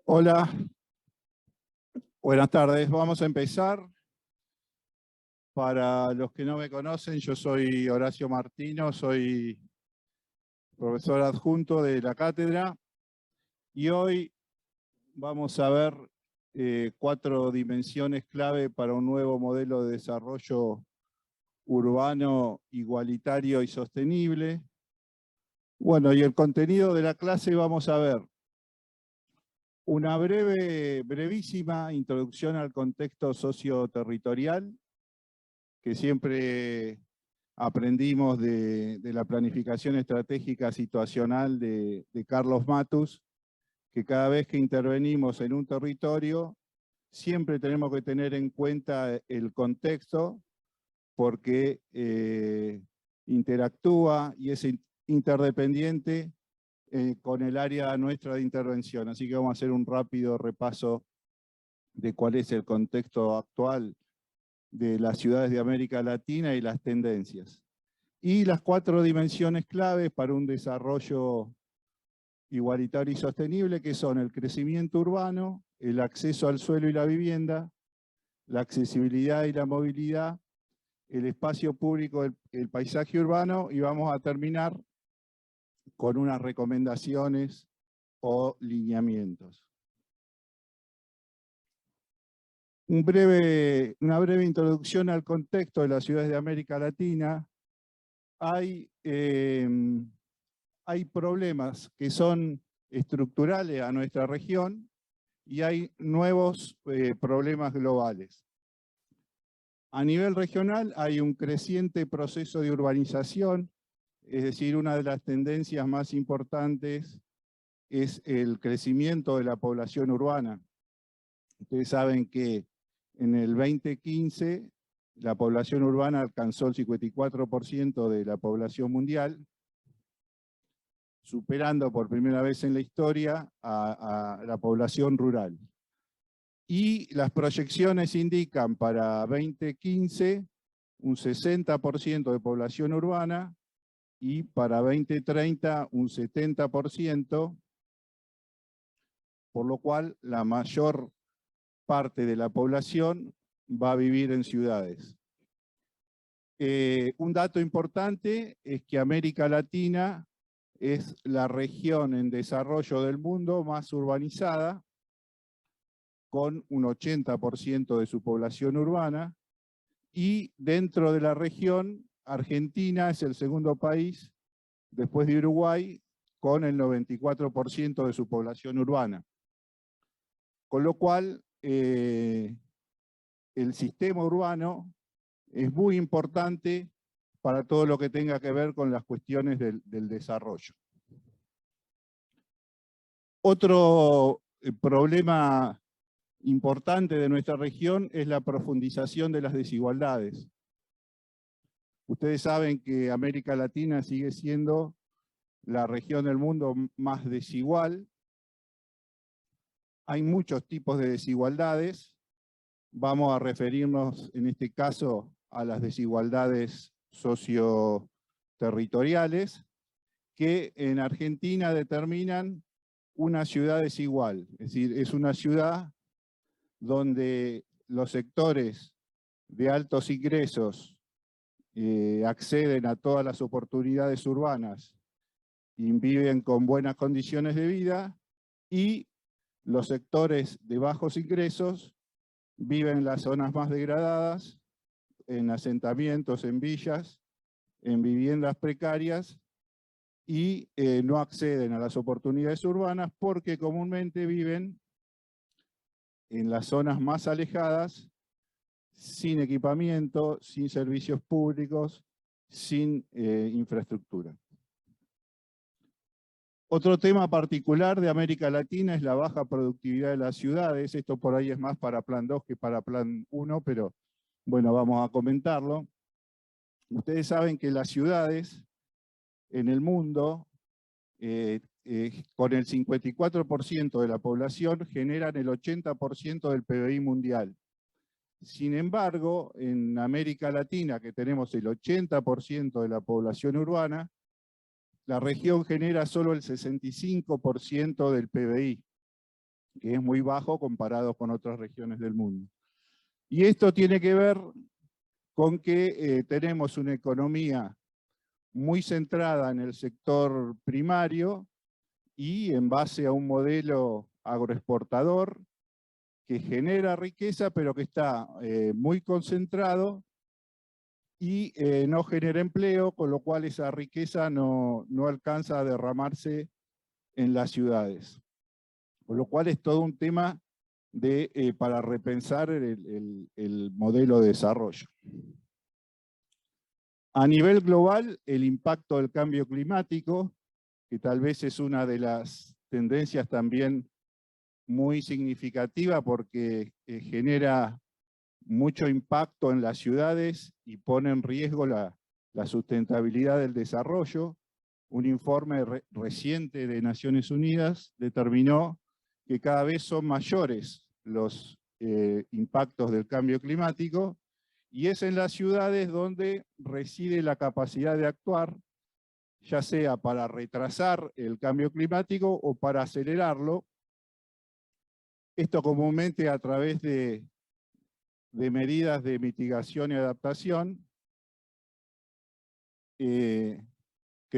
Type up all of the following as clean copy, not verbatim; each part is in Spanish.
Hola, buenas tardes. Vamos a empezar. Para los que no me conocen, yo soy Horacio Martino, soy profesor adjunto de la cátedra y hoy vamos a ver 4 dimensiones clave para un nuevo modelo de desarrollo urbano, igualitario y sostenible. Bueno, y el contenido de la clase vamos a ver una brevísima introducción al contexto socioterritorial, que siempre aprendimos de la planificación estratégica situacional de Carlos Matus, que cada vez que intervenimos en un territorio, siempre tenemos que tener en cuenta el contexto, porque interactúa y es interdependiente con el área nuestra de intervención. Así que vamos a hacer un rápido repaso de cuál es el contexto actual de las ciudades de América Latina y las tendencias. Y las 4 dimensiones claves para un desarrollo igualitario y sostenible, que son el crecimiento urbano, el acceso al suelo y la vivienda, la accesibilidad y la movilidad, el espacio público, el paisaje urbano, y vamos a terminar con unas recomendaciones o lineamientos. Una breve introducción al contexto de las ciudades de América Latina. Hay problemas que son estructurales a nuestra región y hay nuevos problemas globales. A nivel regional hay un creciente proceso de urbanización, es decir, una de las tendencias más importantes es el crecimiento de la población urbana. Ustedes saben que en el 2015 la población urbana alcanzó el 54% de la población mundial, superando por primera vez en la historia a la población rural. Y las proyecciones indican para 2015 un 60% de población urbana y para 2030 un 70%, por lo cual la mayor parte de la población va a vivir en ciudades. Un dato importante es que América Latina es la región en desarrollo del mundo más urbanizada, con un 80% de su población urbana, y dentro de la región, Argentina es el segundo país, después de Uruguay, con el 94% de su población urbana. Con lo cual, el sistema urbano es muy importante para todo lo que tenga que ver con las cuestiones del desarrollo. Otro problema importante de nuestra región es la profundización de las desigualdades. Ustedes saben que América Latina sigue siendo la región del mundo más desigual. Hay muchos tipos de desigualdades. Vamos a referirnos en este caso a las desigualdades socioterritoriales, que en Argentina determinan una ciudad desigual. Es decir, es una ciudad donde los sectores de altos ingresos acceden a todas las oportunidades urbanas y viven con buenas condiciones de vida, y los sectores de bajos ingresos viven en las zonas más degradadas, en asentamientos, en villas, en viviendas precarias, y no acceden a las oportunidades urbanas porque comúnmente viven en las zonas más alejadas, sin equipamiento, sin servicios públicos, sin infraestructura. Otro tema particular de América Latina es la baja productividad de las ciudades. Esto por ahí es más para Plan 2 que para Plan 1, pero bueno, vamos a comentarlo. Ustedes saben que las ciudades en el mundo, con el 54% de la población, generan el 80% del PBI mundial. Sin embargo, en América Latina, que tenemos el 80% de la población urbana, la región genera solo el 65% del PBI. que es muy bajo comparado con otras regiones del mundo. Y esto tiene que ver con que tenemos una economía muy centrada en el sector primario y en base a un modelo agroexportador que genera riqueza, pero que está muy concentrado y no genera empleo, con lo cual esa riqueza no alcanza a derramarse en las ciudades. Con lo cual es todo un tema para repensar el modelo de desarrollo. A nivel global, el impacto del cambio climático, que tal vez es una de las tendencias también muy significativa porque genera mucho impacto en las ciudades y pone en riesgo la sustentabilidad del desarrollo. Un informe reciente de Naciones Unidas determinó que cada vez son mayores los impactos del cambio climático, y es en las ciudades donde reside la capacidad de actuar, ya sea para retrasar el cambio climático o para acelerarlo. Esto comúnmente a través de medidas de mitigación y adaptación que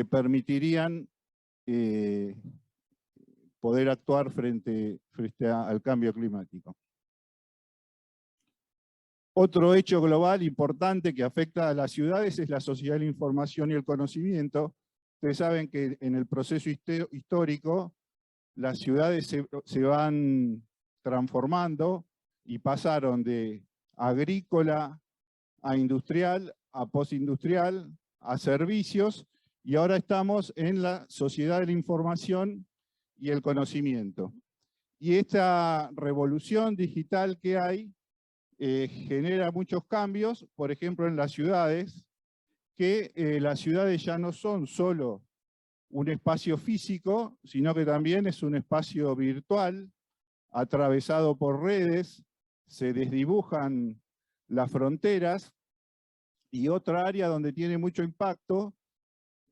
permitirían poder actuar frente al cambio climático. Otro hecho global importante que afecta a las ciudades es la sociedad de la información y el conocimiento. Ustedes saben que en el proceso histórico las ciudades se van transformando y pasaron de agrícola a industrial, a postindustrial, a servicios, y ahora estamos en la sociedad de la información y el conocimiento. Y esta revolución digital que hay genera muchos cambios, por ejemplo en las ciudades, que las ciudades ya no son solo un espacio físico, sino que también es un espacio virtual, atravesado por redes, se desdibujan las fronteras, y otra área donde tiene mucho impacto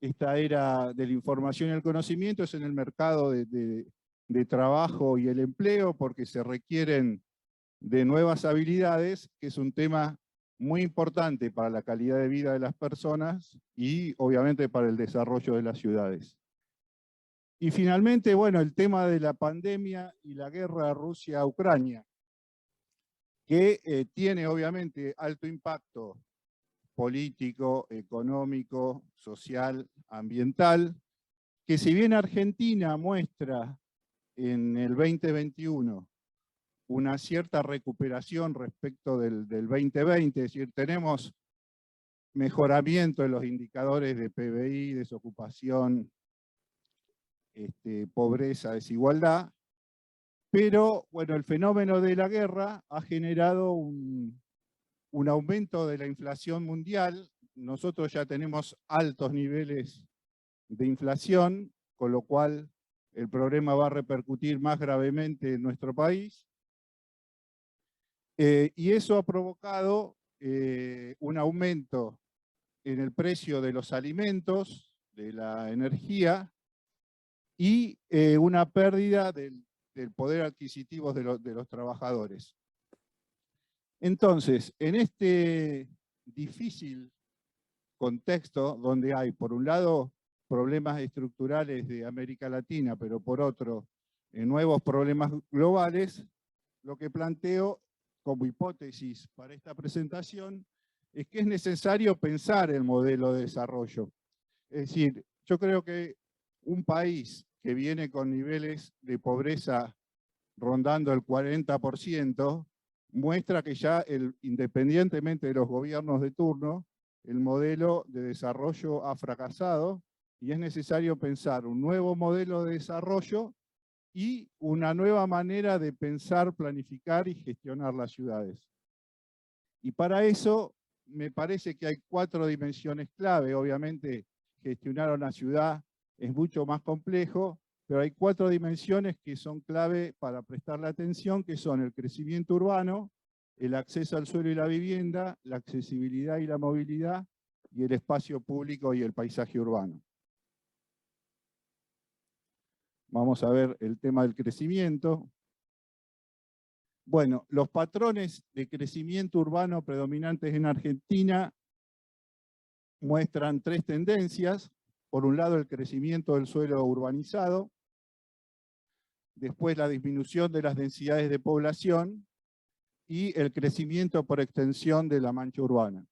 esta era de la información y el conocimiento es en el mercado de trabajo y el empleo, porque se requieren de nuevas habilidades, que es un tema muy importante para la calidad de vida de las personas y obviamente para el desarrollo de las ciudades. Y finalmente, bueno, el tema de la pandemia y la guerra Rusia-Ucrania, que tiene obviamente alto impacto político, económico, social, ambiental, que si bien Argentina muestra en el 2021 una cierta recuperación respecto del 2020, es decir, tenemos mejoramiento en los indicadores de PBI, desocupación, pobreza, desigualdad, pero bueno, el fenómeno de la guerra ha generado un aumento de la inflación mundial. Nosotros ya tenemos altos niveles de inflación, con lo cual el problema va a repercutir más gravemente en nuestro país. Y eso ha provocado un aumento en el precio de los alimentos, de la energía, y una pérdida del poder adquisitivo de los trabajadores. Entonces, en este difícil contexto donde hay, por un lado, problemas estructurales de América Latina, pero por otro, nuevos problemas globales, lo que planteo como hipótesis para esta presentación es que es necesario pensar el modelo de desarrollo. Es decir, yo creo que un país que viene con niveles de pobreza rondando el 40%, muestra que ya, independientemente de los gobiernos de turno, el modelo de desarrollo ha fracasado y es necesario pensar un nuevo modelo de desarrollo y una nueva manera de pensar, planificar y gestionar las ciudades. Y para eso me parece que hay 4 dimensiones clave. Obviamente gestionar una ciudad es mucho más complejo, pero hay 4 dimensiones que son clave para prestarle atención, que son el crecimiento urbano, el acceso al suelo y la vivienda, la accesibilidad y la movilidad, y el espacio público y el paisaje urbano. Vamos a ver el tema del crecimiento. Bueno, los patrones de crecimiento urbano predominantes en Argentina muestran tres tendencias. Por un lado, el crecimiento del suelo urbanizado, después la disminución de las densidades de población y el crecimiento por extensión de la mancha urbana.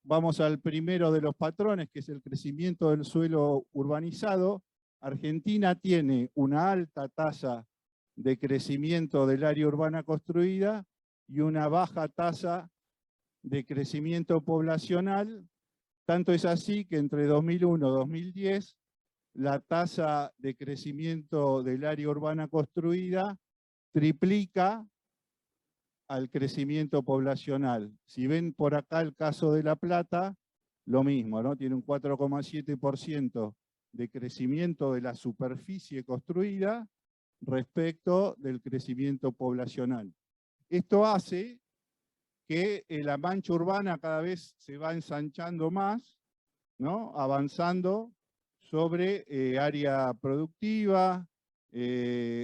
Vamos al primero de los patrones, que es el crecimiento del suelo urbanizado. Argentina tiene una alta tasa de crecimiento del área urbana construida y una baja tasa de crecimiento poblacional. Tanto es así que entre 2001 y 2010 la tasa de crecimiento del área urbana construida triplica al crecimiento poblacional. Si ven por acá el caso de La Plata, lo mismo, ¿no? Tiene un 4,7% de crecimiento de la superficie construida respecto del crecimiento poblacional. Esto hace que la mancha urbana cada vez se va ensanchando más, ¿no? Avanzando sobre área productiva,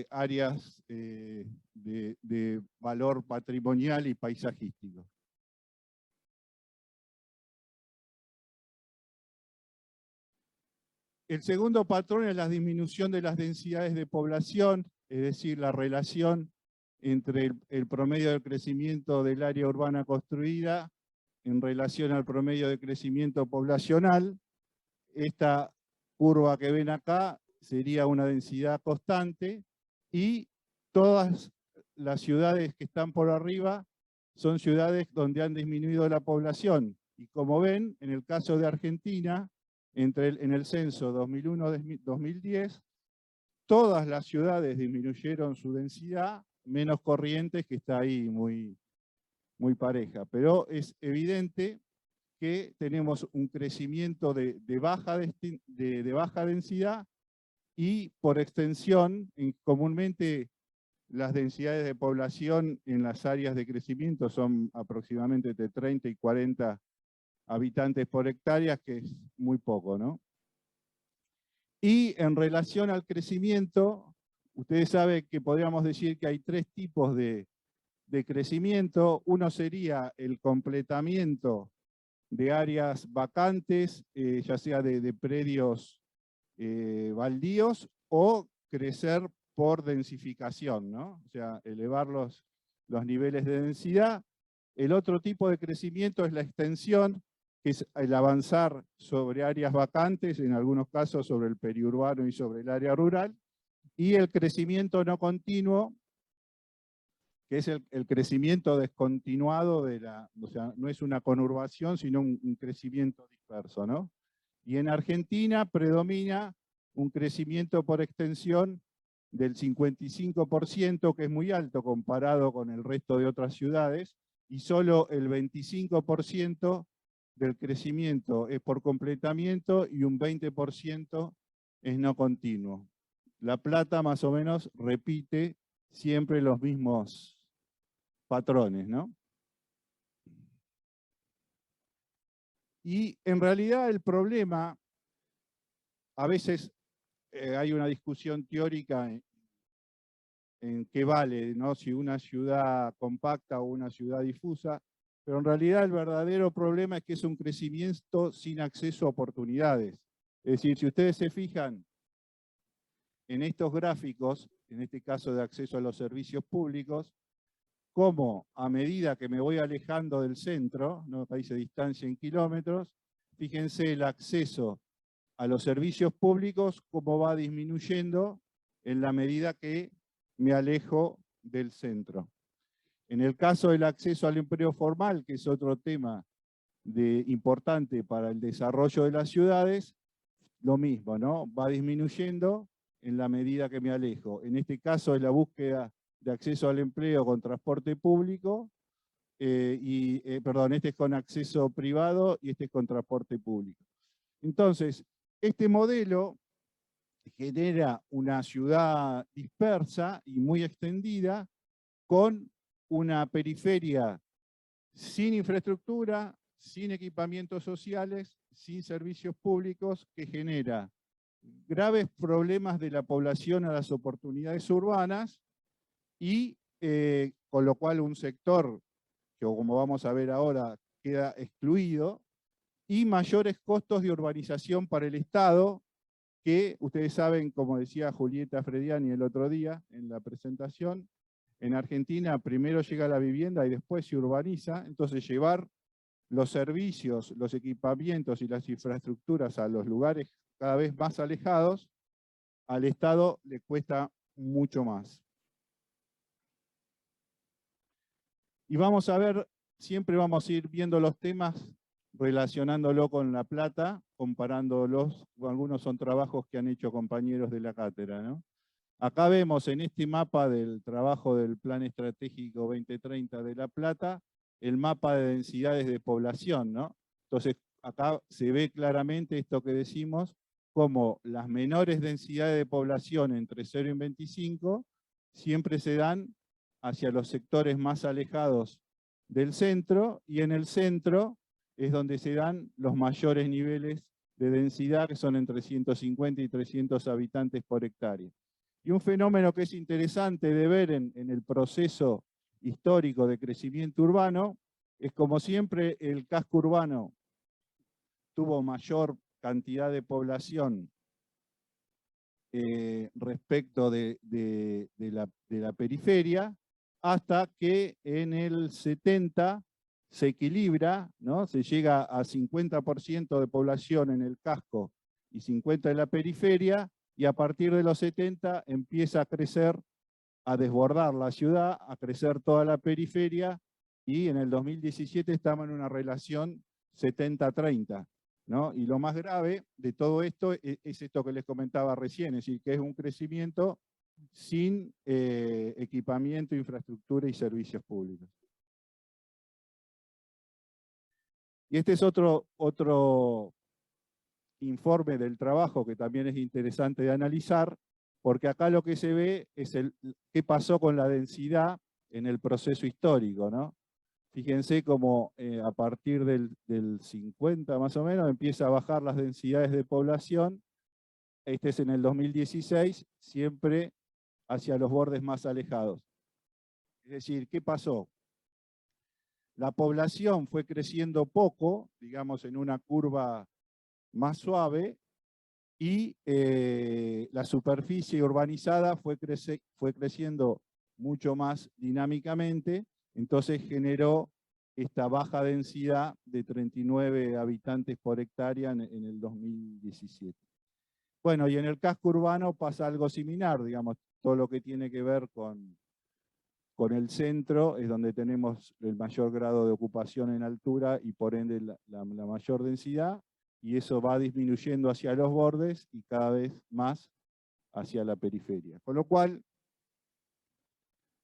áreas de valor patrimonial y paisajístico. El segundo patrón es la disminución de las densidades de población, es decir, la relación entre el promedio del crecimiento del área urbana construida en relación al promedio de crecimiento poblacional. Esta curva que ven acá sería una densidad constante y todas las ciudades que están por arriba son ciudades donde han disminuido la población. Y como ven, en el caso de Argentina, en el censo 2001-2010, todas las ciudades disminuyeron su densidad, menos Corrientes, que está ahí muy pareja. Pero es evidente que tenemos un crecimiento de baja densidad y por extensión, comúnmente las densidades de población en las áreas de crecimiento son aproximadamente de 30 y 40 habitantes por hectárea, que es muy poco, ¿no? Y en relación al crecimiento, ustedes saben que podríamos decir que hay tres tipos de crecimiento. Uno sería el completamiento de áreas vacantes, ya sea de predios baldíos, o crecer por densificación, ¿no? O sea, elevar los niveles de densidad. El otro tipo de crecimiento es la extensión, que es el avanzar sobre áreas vacantes, en algunos casos sobre el periurbano y sobre el área rural, y el crecimiento no continuo, que es el crecimiento descontinuado o sea, no es una conurbación, sino un crecimiento disperso, ¿no? Y en Argentina predomina un crecimiento por extensión del 55%, que es muy alto comparado con el resto de otras ciudades, y solo el 25% del crecimiento es por completamiento y un 20% es no continuo. La Plata más o menos repite siempre los mismos patrones, ¿no? Y en realidad el problema, a veces hay una discusión teórica en qué vale, ¿no? Si una ciudad compacta o una ciudad difusa, pero en realidad el verdadero problema es que es un crecimiento sin acceso a oportunidades. Es decir, si ustedes se fijan en estos gráficos, en este caso de acceso a los servicios públicos, cómo a medida que me voy alejando del centro, no me dice distancia en kilómetros, fíjense el acceso a los servicios públicos, cómo va disminuyendo en la medida que me alejo del centro. En el caso del acceso al empleo formal, que es otro tema importante para el desarrollo de las ciudades, lo mismo, ¿no? Va disminuyendo en la medida que me alejo. En este caso es la búsqueda de acceso al empleo con transporte público, perdón, este es con acceso privado y este es con transporte público. Entonces, este modelo genera una ciudad dispersa y muy extendida con una periferia sin infraestructura, sin equipamientos sociales, sin servicios públicos, que genera graves problemas de la población a las oportunidades urbanas y con lo cual un sector, que como vamos a ver ahora, queda excluido, y mayores costos de urbanización para el Estado, que ustedes saben, como decía Julieta Frediani el otro día en la presentación, en Argentina primero llega la vivienda y después se urbaniza, entonces llevar los servicios, los equipamientos y las infraestructuras a los lugares cada vez más alejados, al Estado le cuesta mucho más. Y vamos a ver, siempre vamos a ir viendo los temas relacionándolo con La Plata, comparándolos, algunos son trabajos que han hecho compañeros de la cátedra, ¿no? Acá vemos en este mapa del trabajo del Plan Estratégico 2030 de La Plata, el mapa de densidades de población, ¿no? Entonces, acá se ve claramente esto que decimos, como las menores densidades de población entre 0 y 25 siempre se dan hacia los sectores más alejados del centro, y en el centro es donde se dan los mayores niveles de densidad, que son entre 150 y 300 habitantes por hectárea. Y un fenómeno que es interesante de ver en el proceso histórico de crecimiento urbano es, como siempre, el casco urbano tuvo mayor cantidad de población respecto de la periferia, hasta que en el 70 se equilibra, ¿no? Se llega a 50% de población en el casco y 50% en la periferia, y a partir de los 70 empieza a crecer, a desbordar la ciudad, a crecer toda la periferia, y en el 2017 estamos en una relación 70-30. ¿no? Y lo más grave de todo esto es esto que les comentaba recién, es decir, que es un crecimiento sin equipamiento, infraestructura y servicios públicos. Y este es otro informe del trabajo que también es interesante de analizar, porque acá lo que se ve es qué pasó con la densidad en el proceso histórico, ¿no? Fíjense cómo a partir del 50 más o menos empieza a bajar las densidades de población. Este es en el 2016, siempre hacia los bordes más alejados. Es decir, ¿qué pasó? La población fue creciendo poco, digamos en una curva más suave, y la superficie urbanizada fue creciendo mucho más dinámicamente, entonces generó esta baja densidad de 39 habitantes por hectárea en el 2017. Bueno, y en el casco urbano pasa algo similar, digamos, todo lo que tiene que ver con el centro es donde tenemos el mayor grado de ocupación en altura y por ende la mayor densidad, y eso va disminuyendo hacia los bordes y cada vez más hacia la periferia. Con lo cual,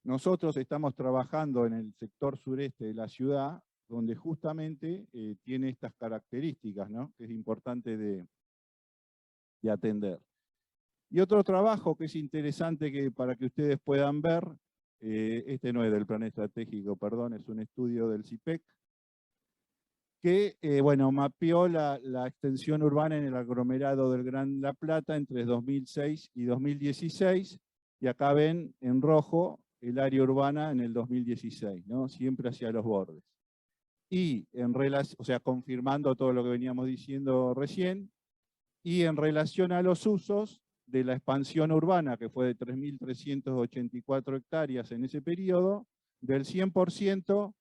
nosotros estamos trabajando en el sector sureste de la ciudad, donde justamente tiene estas características, ¿no? Que es importante de atender. Y otro trabajo que es interesante para que ustedes puedan ver, este no es del plan estratégico, perdón, es un estudio del CIPEC, que bueno, mapeó la extensión urbana en el aglomerado del Gran La Plata entre 2006 y 2016, y acá ven en rojo el área urbana en el 2016, ¿no? Siempre hacia los bordes. Y en relación, o sea, confirmando todo lo que veníamos diciendo recién, y en relación a los usos de la expansión urbana, que fue de 3.384 hectáreas en ese periodo, del 100%,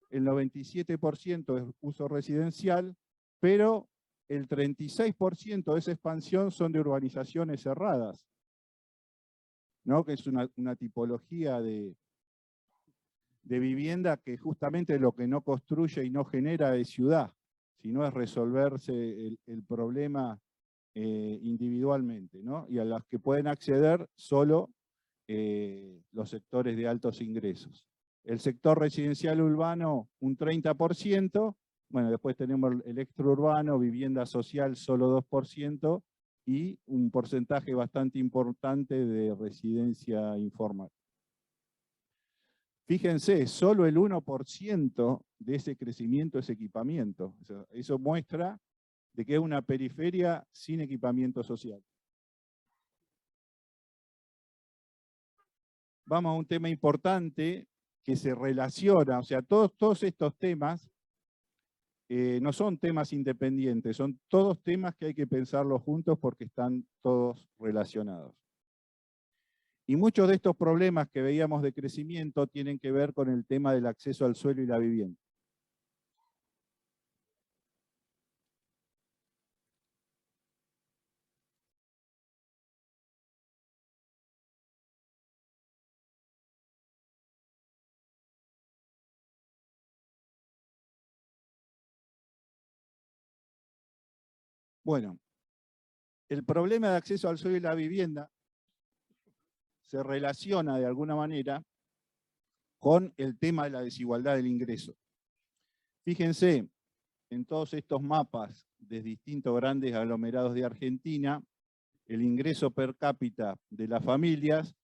el 97% es uso residencial, pero el 36% de esa expansión son de urbanizaciones cerradas, ¿no? Que es una tipología de vivienda que justamente lo que no construye y no genera es ciudad, sino es resolverse el problema individualmente, ¿no? Y a las que pueden acceder solo los sectores de altos ingresos. El sector residencial urbano, un 30%, bueno, después tenemos el extraurbano, vivienda social, solo 2%, y un porcentaje bastante importante de residencia informal. Fíjense, solo el 1% de ese crecimiento es equipamiento. O sea, eso muestra de que es una periferia sin equipamiento social. vamos a un tema importante que se relaciona, o sea, todos estos temas no son temas independientes, son todos temas que hay que pensarlos juntos porque están todos relacionados. Y muchos de estos problemas que veíamos de crecimiento tienen que ver con el tema del acceso al suelo y la vivienda. Bueno, el problema de acceso al suelo y la vivienda se relaciona de alguna manera con el tema de la desigualdad del ingreso. Fíjense, en todos estos mapas de distintos grandes aglomerados de Argentina, el ingreso per cápita de las familias,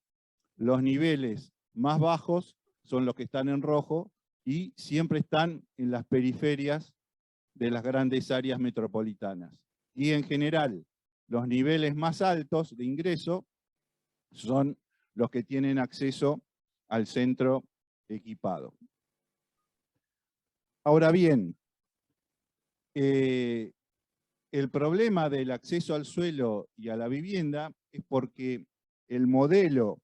los niveles más bajos son los que están en rojo y siempre están en las periferias de las grandes áreas metropolitanas. Y en general, los niveles más altos de ingreso son los que tienen acceso al centro equipado. Ahora bien, el problema del acceso al suelo y a la vivienda es porque el modelo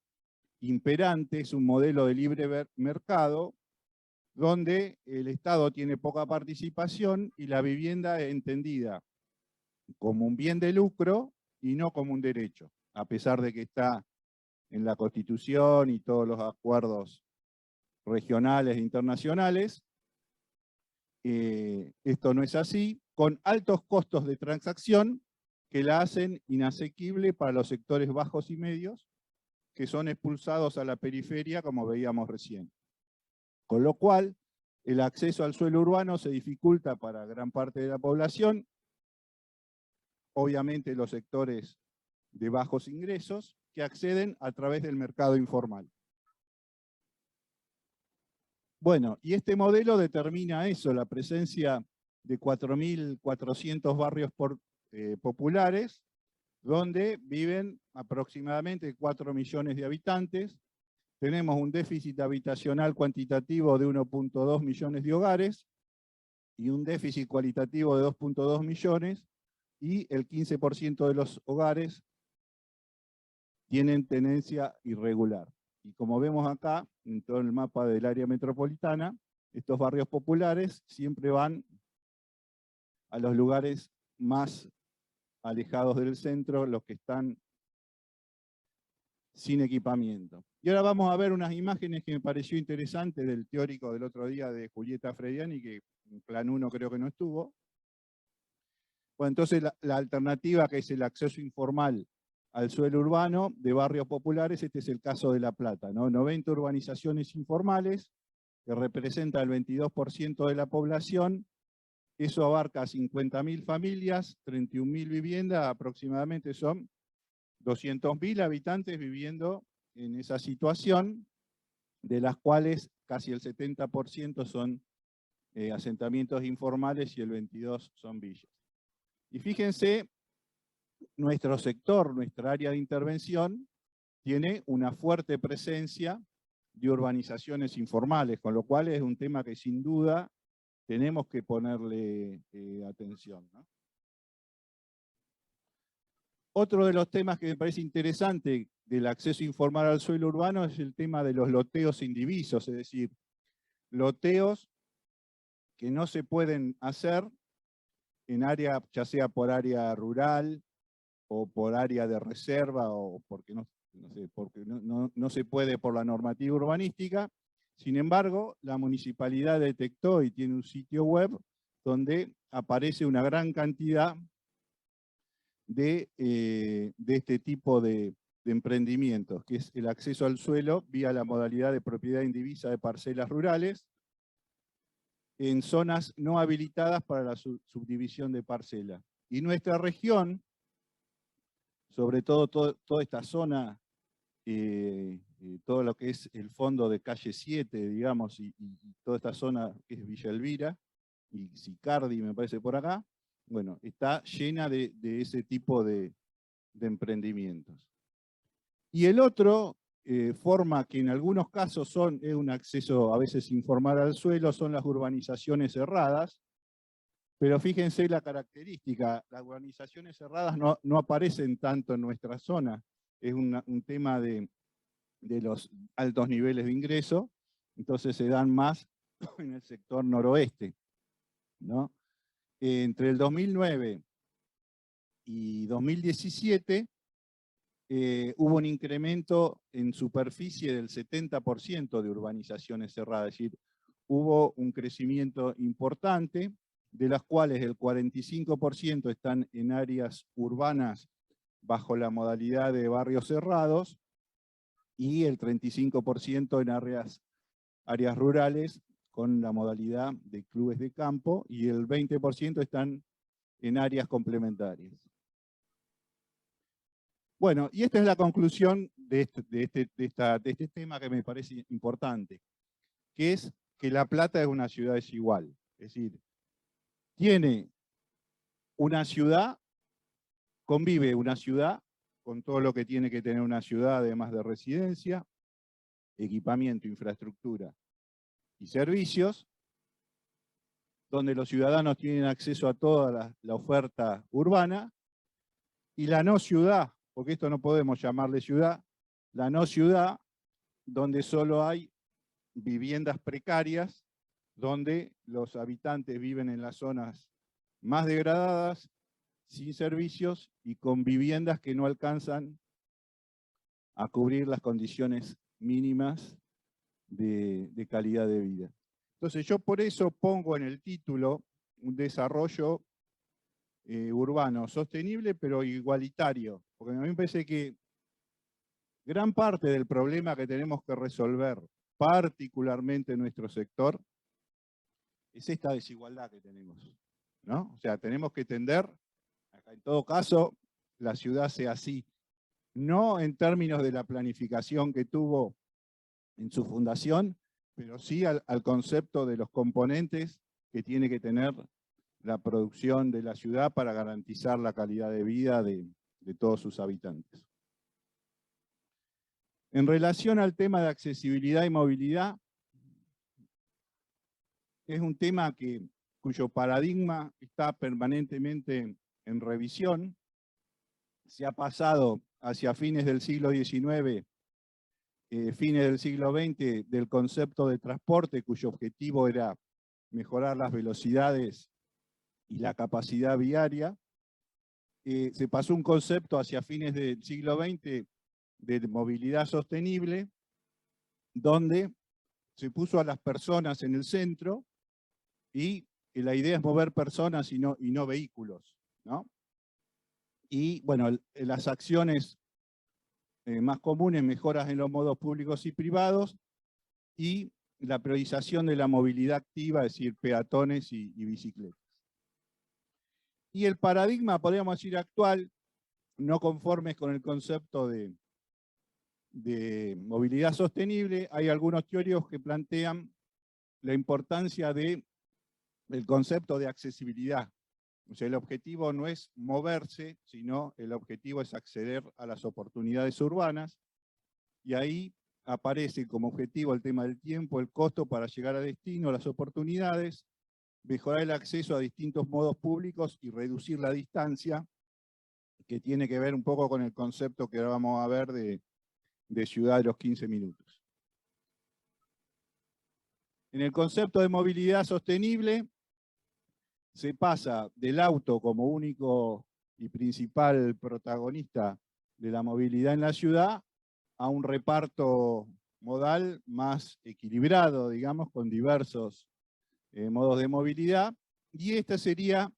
imperante es un modelo de libre mercado donde el Estado tiene poca participación y la vivienda es entendida como un bien de lucro y no como un derecho, a pesar de que está en la Constitución y todos los acuerdos regionales e internacionales. Esto no es así, con altos costos de transacción que la hacen inasequible para los sectores bajos y medios, que son expulsados a la periferia, como veíamos recién. Con lo cual, el acceso al suelo urbano se dificulta para gran parte de la población, obviamente los sectores de bajos ingresos, que acceden a través del mercado informal. Bueno, y este modelo determina eso, la presencia de 4.400 barrios populares, donde viven aproximadamente 4 millones de habitantes. Tenemos un déficit habitacional cuantitativo de 1.2 millones de hogares y un déficit cualitativo de 2.2 millones, y el 15% de los hogares tienen tenencia irregular. Y como vemos acá, en todo el mapa del área metropolitana, estos barrios populares siempre van a los lugares más alejados del centro, los que están sin equipamiento. Y ahora vamos a ver unas imágenes que me pareció interesante del teórico del otro día de Julieta Frediani, que en plan 1 creo que no estuvo. Bueno, entonces la alternativa, que es el acceso informal al suelo urbano de barrios populares, este es el caso de La Plata, ¿no? 90 urbanizaciones informales, que representa el 22% de la población. Eso abarca 50.000 familias, 31.000 viviendas, aproximadamente son 200.000 habitantes viviendo en esa situación, de las cuales casi el 70% son asentamientos informales y el 22% son villas. Y fíjense, nuestro sector, nuestra área de intervención, tiene una fuerte presencia de urbanizaciones informales, con lo cual es un tema que sin duda tenemos que ponerle atención, ¿no? Otro de los temas que me parece interesante del acceso informal al suelo urbano es el tema de los loteos indivisos, es decir, loteos que no se pueden hacer en área, ya sea por área rural o por área de reserva, o porque no se puede por la normativa urbanística. Sin embargo, la municipalidad detectó y tiene un sitio web donde aparece una gran cantidad de este tipo de emprendimientos, que es el acceso al suelo vía la modalidad de propiedad indivisa de parcelas rurales en zonas no habilitadas para la subdivisión de parcelas. Y nuestra región, sobre todo toda esta zona, todo lo que es el fondo de calle 7, digamos, y toda esta zona que es Villa Elvira, y Sicardi me parece por acá, bueno, está llena de ese tipo de emprendimientos. Y el otro forma que en algunos casos es un acceso a veces informal al suelo, son las urbanizaciones cerradas, pero fíjense la característica, las urbanizaciones cerradas no aparecen tanto en nuestra zona, es un tema de los altos niveles de ingreso, entonces se dan más en el sector noroeste, ¿no? Entre el 2009 y 2017 hubo un incremento en superficie del 70% de urbanizaciones cerradas, es decir, hubo un crecimiento importante, de las cuales el 45% están en áreas urbanas bajo la modalidad de barrios cerrados y el 35% en áreas rurales con la modalidad de clubes de campo y el 20% están en áreas complementarias. Bueno, y esta es la conclusión de este tema que me parece importante, que es que La Plata es una ciudad desigual. Es decir, convive una ciudad con todo lo que tiene que tener una ciudad, además de residencia, equipamiento, infraestructura y servicios, donde los ciudadanos tienen acceso a toda la oferta urbana, y la no ciudad, porque esto no podemos llamarle ciudad, la no ciudad, donde solo hay viviendas precarias, donde los habitantes viven en las zonas más degradadas, sin servicios y con viviendas que no alcanzan a cubrir las condiciones mínimas de calidad de vida. Entonces yo por eso pongo en el título un desarrollo urbano sostenible pero igualitario, porque a mí me parece que gran parte del problema que tenemos que resolver, particularmente en nuestro sector, es esta desigualdad que tenemos, ¿no? O sea, tenemos que tender a que en todo caso la ciudad sea así, no en términos de la planificación que tuvo en su fundación, pero sí al concepto de los componentes que tiene que tener la producción de la ciudad para garantizar la calidad de vida de todos sus habitantes. En relación al tema de accesibilidad y movilidad, es un tema cuyo paradigma está permanentemente en revisión. Se ha pasado hacia fines del siglo XIX, fines del siglo XX, del concepto de transporte, cuyo objetivo era mejorar las velocidades y la capacidad viaria. Se pasó un concepto hacia fines del siglo XX de movilidad sostenible, donde se puso a las personas en el centro y la idea es mover personas y no vehículos, ¿no? Y bueno, las acciones más comunes, mejoras en los modos públicos y privados, y la priorización de la movilidad activa, es decir, peatones y bicicletas. Y el paradigma, podríamos decir, actual, no conformes con el concepto de movilidad sostenible, hay algunos teóricos que plantean la importancia del concepto de accesibilidad. O sea, el objetivo no es moverse, sino el objetivo es acceder a las oportunidades urbanas, y ahí aparece como objetivo el tema del tiempo, el costo para llegar a destino, las oportunidades, mejorar el acceso a distintos modos públicos y reducir la distancia, que tiene que ver un poco con el concepto que ahora vamos a ver de ciudad de los 15 minutos. En el concepto de movilidad sostenible, se pasa del auto como único y principal protagonista de la movilidad en la ciudad a un reparto modal más equilibrado, digamos, con diversos modos de movilidad, y esta sería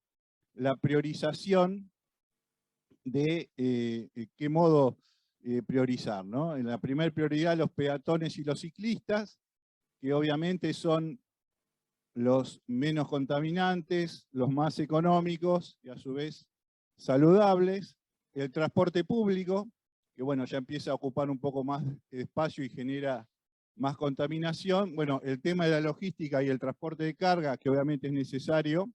la priorización de qué modo priorizar, ¿no? En la primera prioridad, los peatones y los ciclistas, que obviamente son los menos contaminantes, los más económicos y a su vez saludables. El transporte público, que bueno, ya empieza a ocupar un poco más de espacio y genera más contaminación. Bueno, el tema de la logística y el transporte de carga, que obviamente es necesario,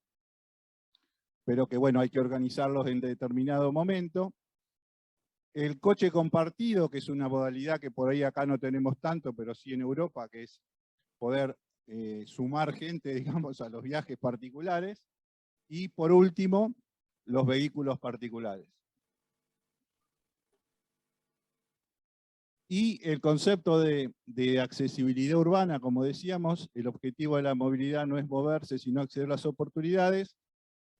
pero que bueno, hay que organizarlos en determinado momento. El coche compartido, que es una modalidad que por ahí acá no tenemos tanto, pero sí en Europa, que es poder sumar gente, digamos, a los viajes particulares. Y por último, los vehículos particulares. Y el concepto de accesibilidad urbana, como decíamos, el objetivo de la movilidad no es moverse, sino acceder a las oportunidades.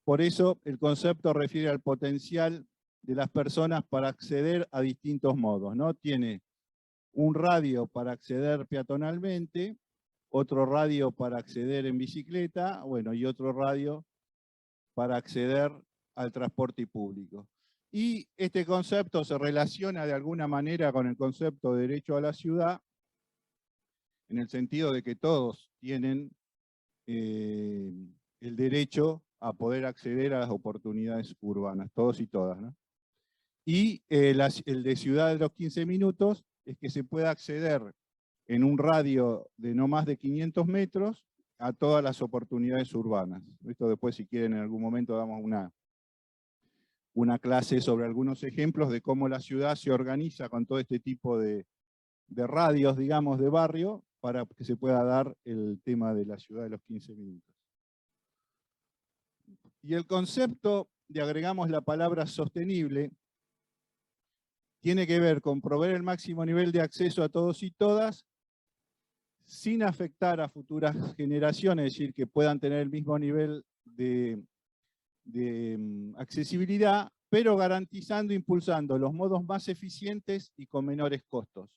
Por eso el concepto refiere al potencial de las personas para acceder a distintos modos, ¿no? Tiene un radio para acceder peatonalmente, otro radio para acceder en bicicleta, bueno, y otro radio para acceder al transporte público. Y este concepto se relaciona de alguna manera con el concepto de derecho a la ciudad, en el sentido de que todos tienen el derecho a poder acceder a las oportunidades urbanas, todos y todas, ¿no? Y el de Ciudad de los 15 minutos es que se pueda acceder en un radio de no más de 500 metros a todas las oportunidades urbanas. Esto después, si quieren, en algún momento damos una clase sobre algunos ejemplos de cómo la ciudad se organiza con todo este tipo de radios, digamos, de barrio, para que se pueda dar el tema de la ciudad de los 15 minutos. Y el concepto de, agregamos la palabra sostenible, tiene que ver con proveer el máximo nivel de acceso a todos y todas, sin afectar a futuras generaciones, es decir, que puedan tener el mismo nivel de accesibilidad, pero garantizando e impulsando los modos más eficientes y con menores costos.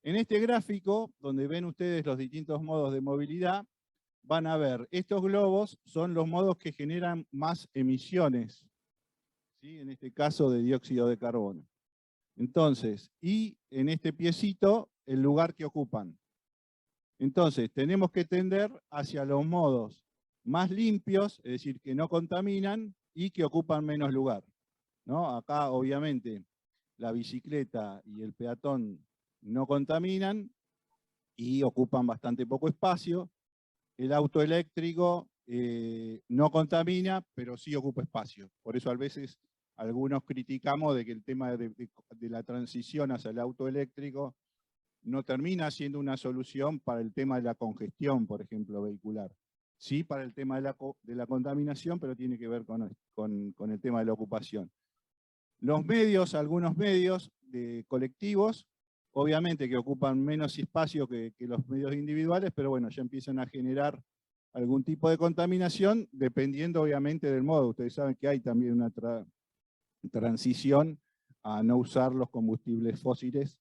En este gráfico, donde ven ustedes los distintos modos de movilidad, van a ver, estos globos son los modos que generan más emisiones, ¿sí? En este caso de dióxido de carbono. Entonces, y en este piecito, el lugar que ocupan. Entonces, tenemos que tender hacia los modos más limpios, es decir, que no contaminan y que ocupan menos lugar, ¿no? Acá, obviamente, la bicicleta y el peatón no contaminan y ocupan bastante poco espacio. El auto eléctrico no contamina, pero sí ocupa espacio. Por eso a veces algunos criticamos de que el tema de la transición hacia el auto eléctrico no termina siendo una solución para el tema de la congestión, por ejemplo, vehicular. Sí para el tema de la contaminación, pero tiene que ver con el tema de la ocupación. Los medios, algunos medios de colectivos, obviamente que ocupan menos espacio que los medios individuales, pero bueno, ya empiezan a generar algún tipo de contaminación, dependiendo obviamente del modo. Ustedes saben que hay también una transición a no usar los combustibles fósiles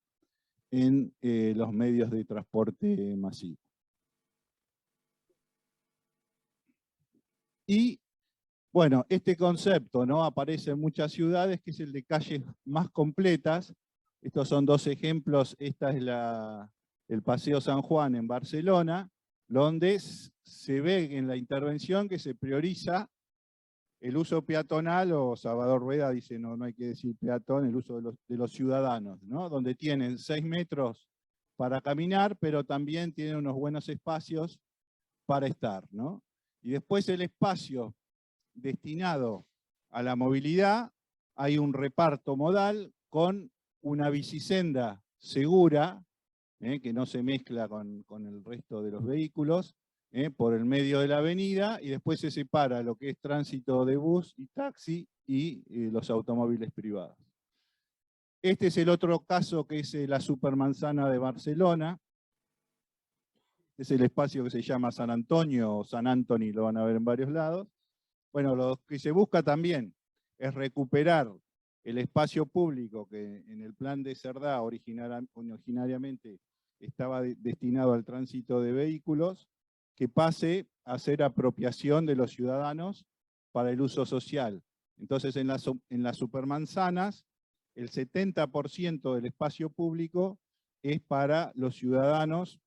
en los medios de transporte masivo. Y, bueno, este concepto, ¿no?, aparece en muchas ciudades, que es el de calles más completas. Estos son dos ejemplos. Esta es el Paseo San Juan en Barcelona, donde se ve en la intervención que se prioriza el uso peatonal, o Salvador Rueda dice, no hay que decir peatón, el uso de los ciudadanos, ¿no?, donde tienen 6 metros para caminar, pero también tienen unos buenos espacios para estar, ¿no? Y después el espacio destinado a la movilidad, hay un reparto modal con una bicisenda segura, que no se mezcla con el resto de los vehículos, por el medio de la avenida, y después se separa lo que es tránsito de bus y taxi y los automóviles privados. Este es el otro caso, que es la Supermanzana de Barcelona. Es el espacio que se llama San Antonio o San Antoni, lo van a ver en varios lados. Bueno, lo que se busca también es recuperar el espacio público que en el plan de Cerdá originariamente estaba destinado al tránsito de vehículos, que pase a ser apropiación de los ciudadanos para el uso social. Entonces, en las supermanzanas, el 70% del espacio público es para los ciudadanos,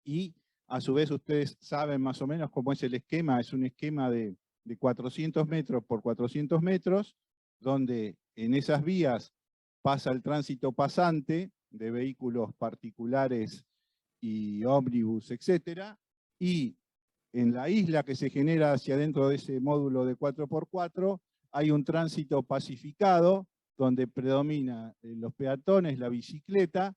y a su vez ustedes saben más o menos cómo es el esquema. Es un esquema de 400 metros por 400 metros, donde en esas vías pasa el tránsito pasante de vehículos particulares y ómnibus, etcétera, y en la isla que se genera hacia adentro de ese módulo de 4x4 hay un tránsito pacificado, donde predomina los peatones, la bicicleta,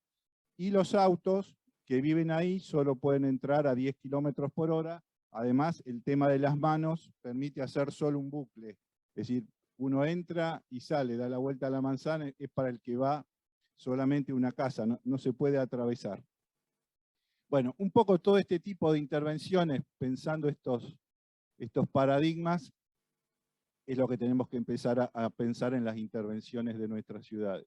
y los autos que viven ahí solo pueden entrar a 10 kilómetros por hora. Además, el tema de las manos permite hacer solo un bucle. Es decir, uno entra y sale, da la vuelta a la manzana, es para el que va solamente una casa, no se puede atravesar. Bueno, un poco todo este tipo de intervenciones, pensando estos paradigmas, es lo que tenemos que empezar a pensar en las intervenciones de nuestras ciudades.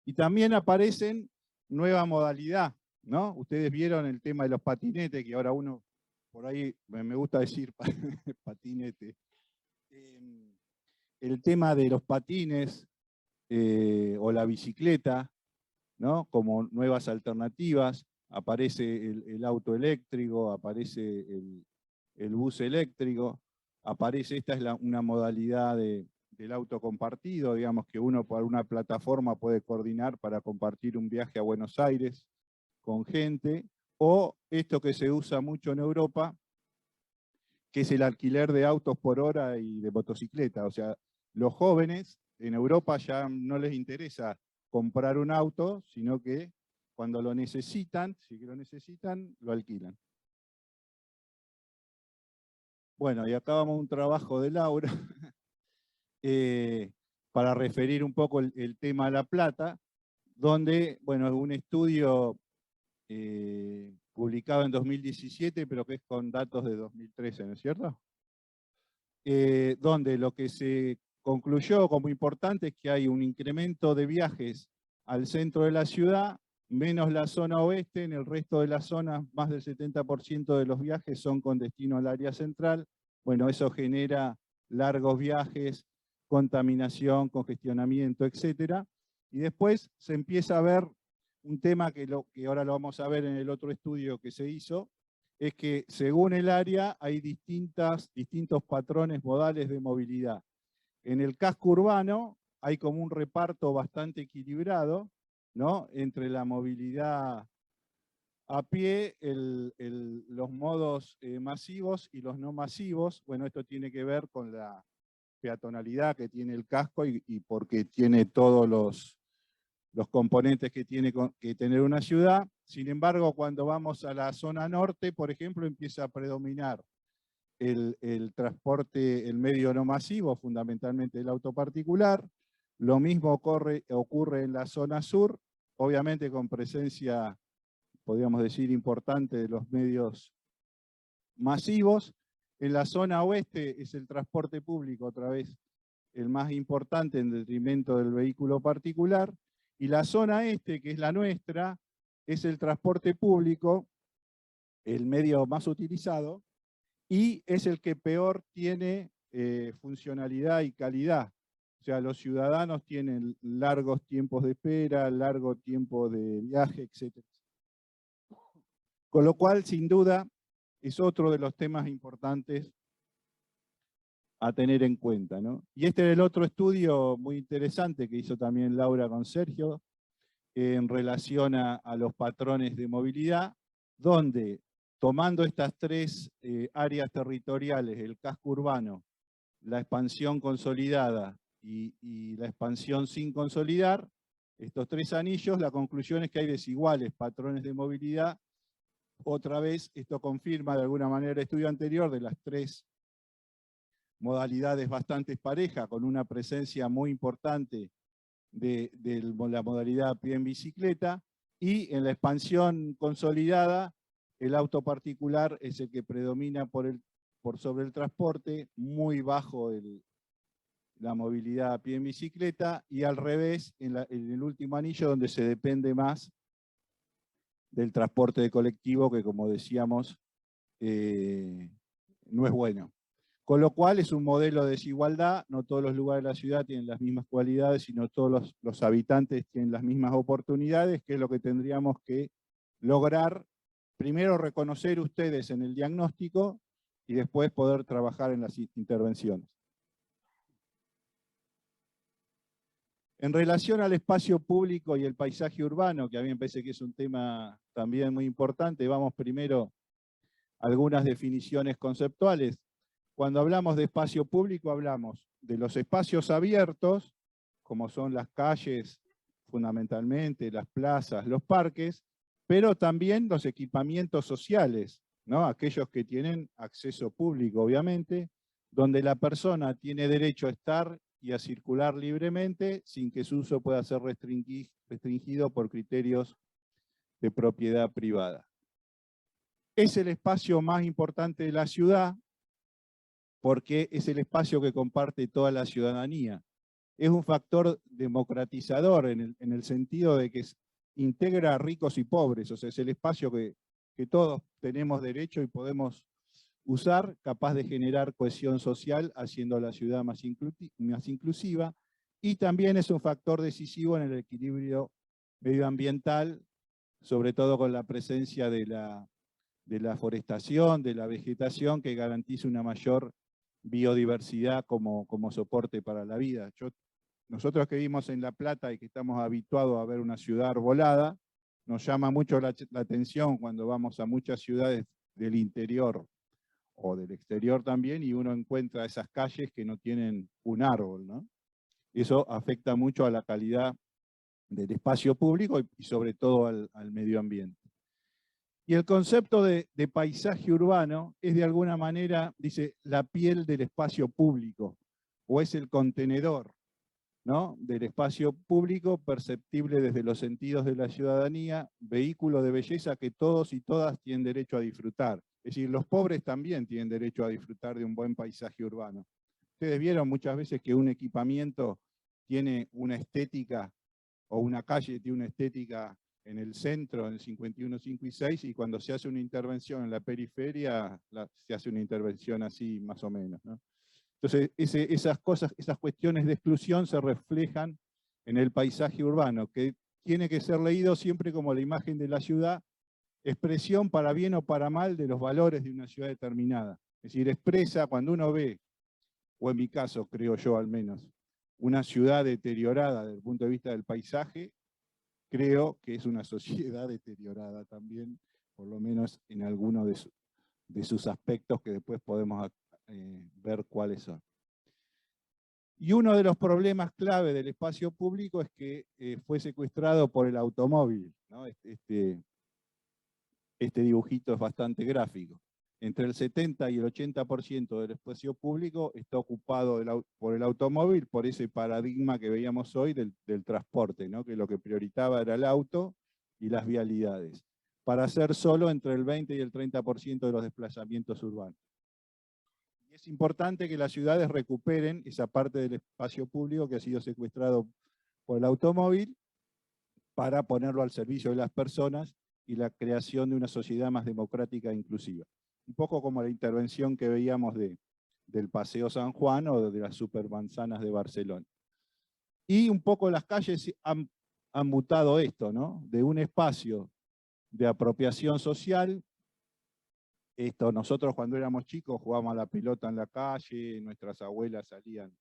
Y también aparecen nueva modalidad, ¿no? Ustedes vieron el tema de los patinetes, que ahora uno, por ahí me gusta decir patinete. El tema de los patines o la bicicleta, ¿no? Como nuevas alternativas, aparece el auto eléctrico, aparece el bus eléctrico, aparece, esta es una modalidad del auto compartido, digamos que uno por una plataforma puede coordinar para compartir un viaje a Buenos Aires con gente, o esto que se usa mucho en Europa, que es el alquiler de autos por hora y de motocicleta. O sea, los jóvenes en Europa ya no les interesa comprar un auto, sino que cuando lo necesitan, si lo necesitan, lo alquilan. Bueno, y acá vamos a un trabajo de Laura, para referir un poco el tema de La Plata, donde, bueno, es un estudio publicado en 2017, pero que es con datos de 2013, ¿no es cierto? Donde lo que se concluyó como importante es que hay un incremento de viajes al centro de la ciudad, menos la zona oeste. En el resto de las zonas, más del 70% de los viajes son con destino al área central. Bueno, eso genera largos viajes, contaminación, congestionamiento, etc. Y después se empieza a ver un tema que ahora lo vamos a ver en el otro estudio que se hizo, es que según el área hay distintos patrones modales de movilidad. En el casco urbano hay como un reparto bastante equilibrado, ¿no? Entre la movilidad a pie, los modos masivos y los no masivos. Bueno, esto tiene que ver con la peatonalidad que tiene el casco y porque tiene todos los componentes que tiene que tener una ciudad. Sin embargo, cuando vamos a la zona norte, por ejemplo, empieza a predominar el transporte, el medio no masivo, fundamentalmente el auto particular. Lo mismo ocurre en la zona sur, obviamente con presencia, podríamos decir, importante de los medios masivos. En la zona oeste es el transporte público, otra vez, el más importante en detrimento del vehículo particular. Y la zona este, que es la nuestra, es el transporte público, el medio más utilizado, y es el que peor tiene funcionalidad y calidad. O sea, los ciudadanos tienen largos tiempos de espera, largo tiempo de viaje, etc. Con lo cual, sin duda, es otro de los temas importantes a tener en cuenta, ¿no? Y este es el otro estudio muy interesante que hizo también Laura con Sergio, en relación a los patrones de movilidad, donde tomando estas tres áreas territoriales, el casco urbano, la expansión consolidada y la expansión sin consolidar, estos tres anillos, la conclusión es que hay desiguales patrones de movilidad. Otra vez, esto confirma de alguna manera el estudio anterior de las tres modalidades bastante parejas, con una presencia muy importante de la modalidad a pie en bicicleta, y en la expansión consolidada, el auto particular es el que predomina por sobre el transporte, muy bajo la movilidad a pie en bicicleta, y al revés, en el último anillo, donde se depende más del transporte de colectivo, que como decíamos, no es bueno. Con lo cual es un modelo de desigualdad, no todos los lugares de la ciudad tienen las mismas cualidades, sino todos los habitantes tienen las mismas oportunidades, que es lo que tendríamos que lograr, primero reconocer ustedes en el diagnóstico y después poder trabajar en las intervenciones. En relación al espacio público y el paisaje urbano, que a mí me parece que es un tema también muy importante, vamos primero a algunas definiciones conceptuales. Cuando hablamos de espacio público hablamos de los espacios abiertos como son las calles, fundamentalmente, las plazas, los parques, pero también los equipamientos sociales, ¿no? Aquellos que tienen acceso público, obviamente, donde la persona tiene derecho a estar y a circular libremente sin que su uso pueda ser restringido por criterios de propiedad privada. Es el espacio más importante de la ciudad porque es el espacio que comparte toda la ciudadanía. Es un factor democratizador en el sentido de que integra a ricos y pobres, o sea, es el espacio que todos tenemos derecho y podemos usar, capaz de generar cohesión social, haciendo la ciudad más inclusiva, y también es un factor decisivo en el equilibrio medioambiental, sobre todo con la presencia de la forestación, de la vegetación, que garantiza una mayor biodiversidad como soporte para la vida. Nosotros que vivimos en La Plata y que estamos habituados a ver una ciudad arbolada, nos llama mucho la atención cuando vamos a muchas ciudades del interior o del exterior también, y uno encuentra esas calles que no tienen un árbol, ¿no? Eso afecta mucho a la calidad del espacio público y sobre todo al medio ambiente. Y el concepto de paisaje urbano es de alguna manera, dice, la piel del espacio público, o es el contenedor, ¿no?, del espacio público perceptible desde los sentidos de la ciudadanía, vehículo de belleza que todos y todas tienen derecho a disfrutar. Es decir, los pobres también tienen derecho a disfrutar de un buen paisaje urbano. Ustedes vieron muchas veces que un equipamiento tiene una estética, o una calle tiene una estética en el centro, en el 51, 5 y 6, y cuando se hace una intervención en la periferia, se hace una intervención así más o menos, ¿no? Entonces, esas cosas, esas cuestiones de exclusión se reflejan en el paisaje urbano, que tiene que ser leído siempre como la imagen de la ciudad, expresión para bien o para mal de los valores de una ciudad determinada. Es decir, expresa cuando uno ve, o en mi caso creo yo al menos, una ciudad deteriorada desde el punto de vista del paisaje, creo que es una sociedad deteriorada también, por lo menos en alguno de sus aspectos que después podemos ver cuáles son. Y uno de los problemas clave del espacio público es que fue secuestrado por el automóvil, ¿no? Este dibujito es bastante gráfico. Entre el 70 y el 80% del espacio público está ocupado por el automóvil, por ese paradigma que veíamos hoy del transporte, ¿no?, que lo que priorizaba era el auto y las vialidades, para hacer solo entre el 20 y el 30% de los desplazamientos urbanos. Y es importante que las ciudades recuperen esa parte del espacio público que ha sido secuestrado por el automóvil para ponerlo al servicio de las personas y la creación de una sociedad más democrática e inclusiva. Un poco como la intervención que veíamos del Paseo San Juan o de las supermanzanas de Barcelona. Y un poco las calles han mutado esto, ¿no?, de un espacio de apropiación social. Nosotros cuando éramos chicos jugábamos a la pelota en la calle, nuestras abuelas salían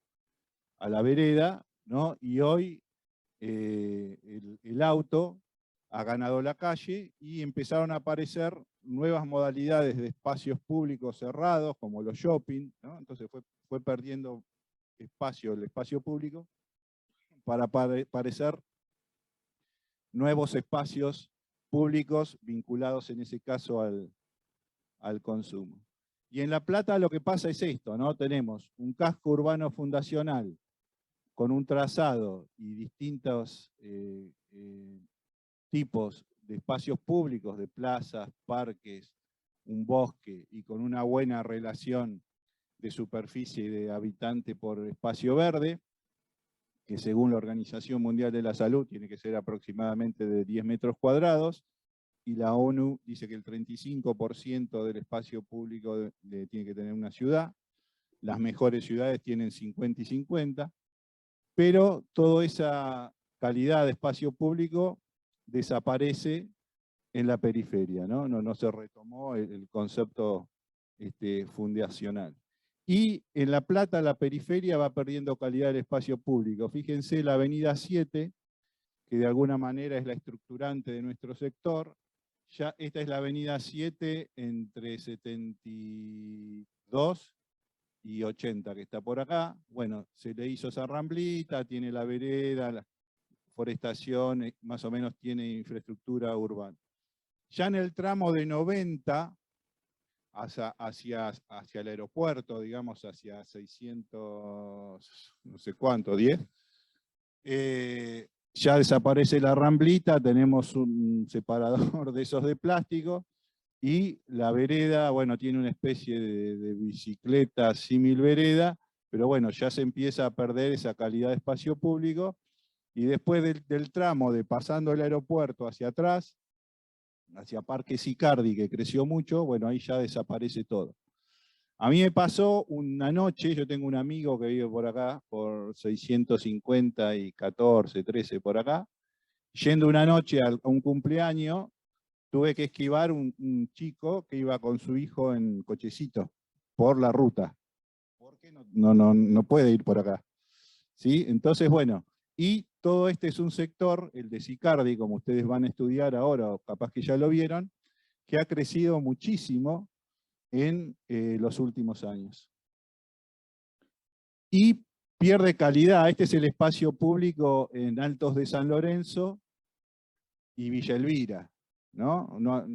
a la vereda, ¿no?, y hoy el auto ha ganado la calle y empezaron a aparecer nuevas modalidades de espacios públicos cerrados, como los shopping, ¿no? Entonces fue perdiendo espacio, el espacio público, para aparecer nuevos espacios públicos vinculados en ese caso al consumo. Y en La Plata lo que pasa es esto, ¿no? Tenemos un casco urbano fundacional con un trazado y distintos tipos de espacios públicos, de plazas, parques, un bosque, y con una buena relación de superficie de habitante por espacio verde, que según la Organización Mundial de la Salud tiene que ser aproximadamente de 10 metros cuadrados, y la ONU dice que el 35% del espacio público tiene que tener una ciudad. Las mejores ciudades tienen 50 y 50, pero toda esa calidad de espacio público desaparece en la periferia, ¿no? No se retomó el concepto fundacional. Y en La Plata la periferia va perdiendo calidad del espacio público. Fíjense la avenida 7, que de alguna manera es la estructurante de nuestro sector. Ya esta es la avenida 7 entre 72 y 80 que está por acá. Bueno, se le hizo esa ramblita, tiene la vereda, la forestación, más o menos tiene infraestructura urbana. Ya en el tramo de 90 hacia el aeropuerto, digamos, hacia 600, no sé cuánto, 10, ya desaparece la ramblita, tenemos un separador de esos de plástico, y la vereda, bueno, tiene una especie de bicicleta símil vereda, pero bueno, ya se empieza a perder esa calidad de espacio público, y después del tramo de pasando el aeropuerto hacia atrás, hacia Parque Sicardi, que creció mucho, bueno, ahí ya desaparece todo. A mí me pasó una noche, yo tengo un amigo que vive por acá, por 650 y 14, 13 por acá, yendo una noche a un cumpleaños, tuve que esquivar un chico que iba con su hijo en cochecito por la ruta, porque no puede ir por acá. ¿Sí? Entonces, bueno, y todo este es un sector, el de Sicardi, como ustedes van a estudiar ahora, o capaz que ya lo vieron, que ha crecido muchísimo en los últimos años. Y pierde calidad. Este es el espacio público en Altos de San Lorenzo y Villa Elvira. No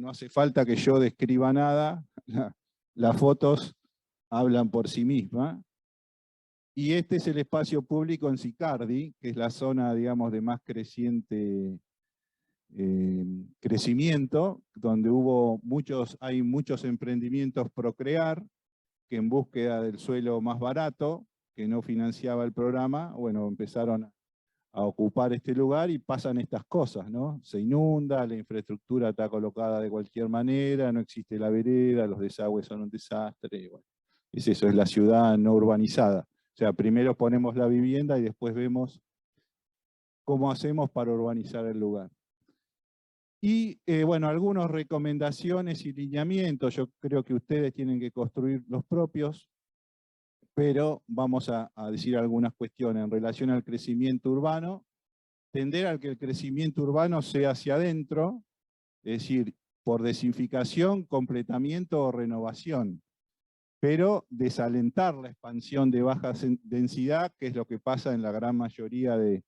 hace falta que yo describa nada, las fotos hablan por sí mismas. Y este es el espacio público en Sicardi, que es la zona, digamos, de más creciente crecimiento, donde hay muchos emprendimientos Procrear, que en búsqueda del suelo más barato, que no financiaba el programa, bueno, empezaron a ocupar este lugar y pasan estas cosas, ¿no? Se inunda, la infraestructura está colocada de cualquier manera, no existe la vereda, los desagües son un desastre, y bueno, eso, es la ciudad no urbanizada. O sea, primero ponemos la vivienda y después vemos cómo hacemos para urbanizar el lugar. Y bueno, algunas recomendaciones y lineamientos, yo creo que ustedes tienen que construir los propios, pero vamos a decir algunas cuestiones en relación al crecimiento urbano, tender a que el crecimiento urbano sea hacia adentro, es decir, por desinficación, completamiento o renovación, pero desalentar la expansión de baja densidad, que es lo que pasa en la gran mayoría de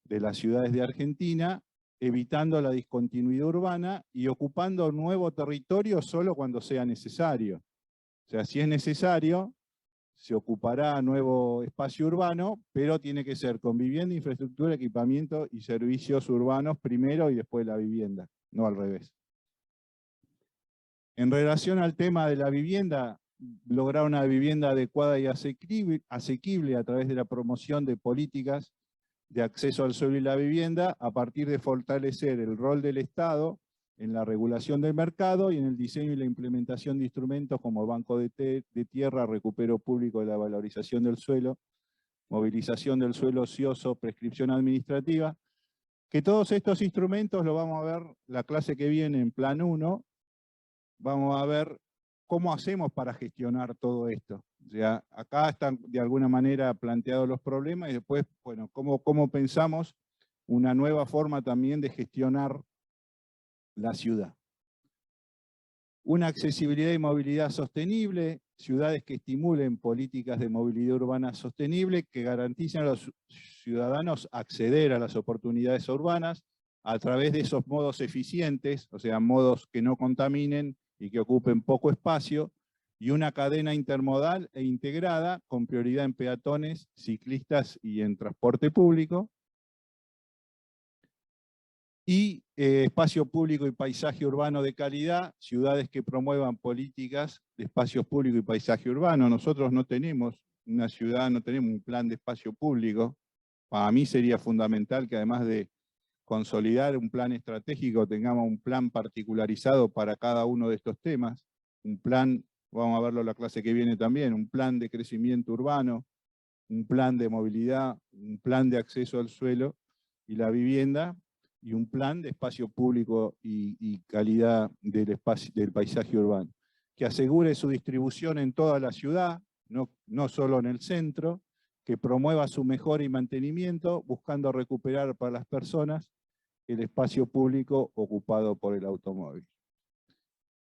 las ciudades de Argentina, evitando la discontinuidad urbana y ocupando nuevo territorio solo cuando sea necesario. O sea, si es necesario, se ocupará nuevo espacio urbano, pero tiene que ser con vivienda, infraestructura, equipamiento y servicios urbanos primero y después la vivienda, no al revés. En relación al tema de la vivienda, lograr una vivienda adecuada y asequible a través de la promoción de políticas de acceso al suelo y la vivienda, a partir de fortalecer el rol del Estado en la regulación del mercado y en el diseño y la implementación de instrumentos como banco de tierra, recupero público de la valorización del suelo, movilización del suelo ocioso, prescripción administrativa, que todos estos instrumentos lo vamos a ver la clase que viene en plan 1, vamos a ver cómo hacemos para gestionar todo esto. O sea, acá están de alguna manera planteados los problemas y después, bueno, cómo pensamos una nueva forma también de gestionar la ciudad. Una accesibilidad y movilidad sostenible, ciudades que estimulen políticas de movilidad urbana sostenible, que garanticen a los ciudadanos acceder a las oportunidades urbanas a través de esos modos eficientes, o sea, modos que no contaminen y que ocupen poco espacio, y una cadena intermodal e integrada con prioridad en peatones, ciclistas y en transporte público, y espacio público y paisaje urbano de calidad, ciudades que promuevan políticas de espacios públicos y paisaje urbano. Nosotros no tenemos una ciudad, no tenemos un plan de espacio público. Para mí sería fundamental que además de consolidar un plan estratégico, tengamos un plan particularizado para cada uno de estos temas, un plan, vamos a verlo la clase que viene también, un plan de crecimiento urbano, un plan de movilidad, un plan de acceso al suelo y la vivienda, y un plan de espacio público y calidad del paisaje urbano, que asegure su distribución en toda la ciudad, no solo en el centro, que promueva su mejora y mantenimiento, buscando recuperar para las personas el espacio público ocupado por el automóvil.